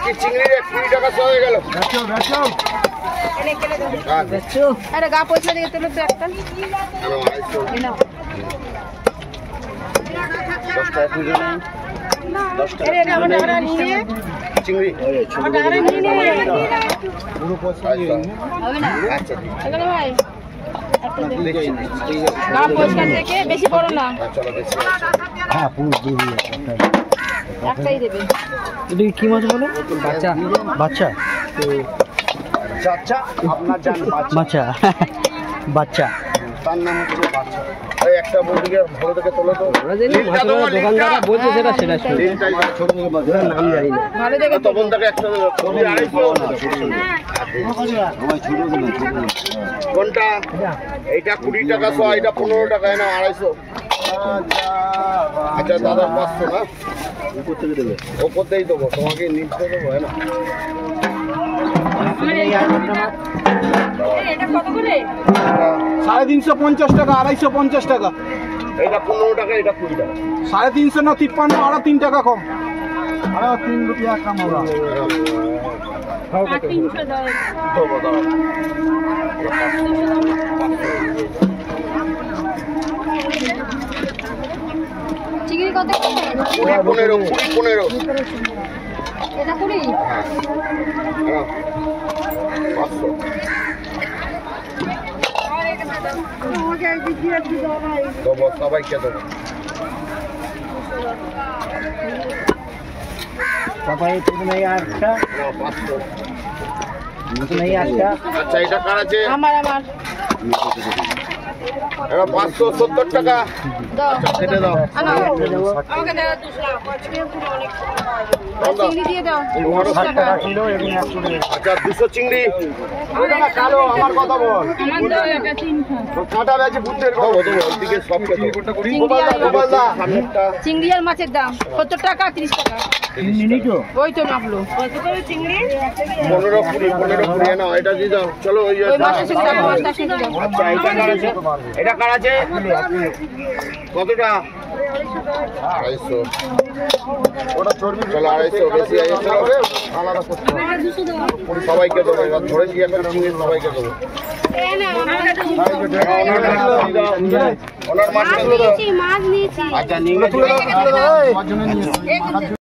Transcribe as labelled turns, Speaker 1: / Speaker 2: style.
Speaker 1: কি চিংড়ি 20 টাকা হয়ে গেল।
Speaker 2: আরে গা পয়সা দিয়ে তুলো তো একটা।
Speaker 1: চিংড়ি
Speaker 2: ভাই গা পয়সা থেকে বেশি বড় না।
Speaker 3: হ্যাঁ পুরো
Speaker 2: একটাই দেবে।
Speaker 3: এটা কি মাছ বলে? বাচ্চা বাচ্চা
Speaker 1: চাচা আপনার জান
Speaker 3: বাচ্চা বাচ্চা
Speaker 1: তার নাম হচ্ছে বাচ্চা। একটা বড়িকে ভালো থেকে তোলো তো।
Speaker 3: দোকানদার বলছে সেটা সেটা ছোট নাম জানি না।
Speaker 2: ভালো দেখে
Speaker 1: তখন থেকে একটা 250 কোনটা? এইটা 20 টাকা 100, এটা 15 টাকা, না 250। আচ্ছা দাদা 500 না উপর থেকে দেবে? উপর থেকেই দেবো, তোমাকে নিতে দেবো, না?
Speaker 2: এটা কত করে?
Speaker 4: 350 টাকা, 250 টাকা।
Speaker 1: এটা 15 টাকা, এটা 20 টাকা।
Speaker 4: 350 না 53, আরো 3 টাকা কম। আরো 3 রুপিয়া কম होगा।
Speaker 2: 300 দাও।
Speaker 1: দেবো দাও।
Speaker 2: চিংড়ি কত করে?
Speaker 1: 15
Speaker 2: এটা 20।
Speaker 1: হ্যাঁ 500। দেবো, সবাইকে দেবো।
Speaker 3: সবাই তুমি আটটা
Speaker 1: 500।
Speaker 3: তুমি আটটা
Speaker 1: আচ্ছা এটা কার আছে?
Speaker 2: আমার
Speaker 1: এটা 570 টাকা।
Speaker 2: দাও।
Speaker 1: কেটে দাও।
Speaker 2: আমাকে দাও 200 চিংড়ি দিয়ে দাও।
Speaker 1: 60 টাকা কিলো এবং 100 টাকা। আচ্ছা 200 চিংড়ি। ওটা কালো, আমার কথা বল।
Speaker 2: আমার দাও এটা 300।
Speaker 1: কাটা বেচে বুঝতে পারো তো ওইদিকে সব কেটে। গোপালদা সামনেরটা।
Speaker 2: চিংড়ি আর মাছের দাম 70 টাকা 30 টাকা। ওই তো মাপলো। কত করে চিংড়ি?
Speaker 1: 15 20 না, এটা দিয়ে দাও। চলো ওই
Speaker 2: ওই মাছের সাথে দাও, মাছটা সাথে দাও।
Speaker 1: আচ্ছা এটা কার আছে? এটা কার আছে? কতটা? 250। ওটা চর্বি। চলো 250 বেশি আছে, চলো আলাদা করতে হবে। সবাইকে দেবো, এবার ধরে দিয়ে একটা চিংড়ি সবাইকে দেবো। ওনার মাছটা দাও।
Speaker 2: মাছ নিয়েছি।
Speaker 1: আচ্ছা নিয়ে গেছি।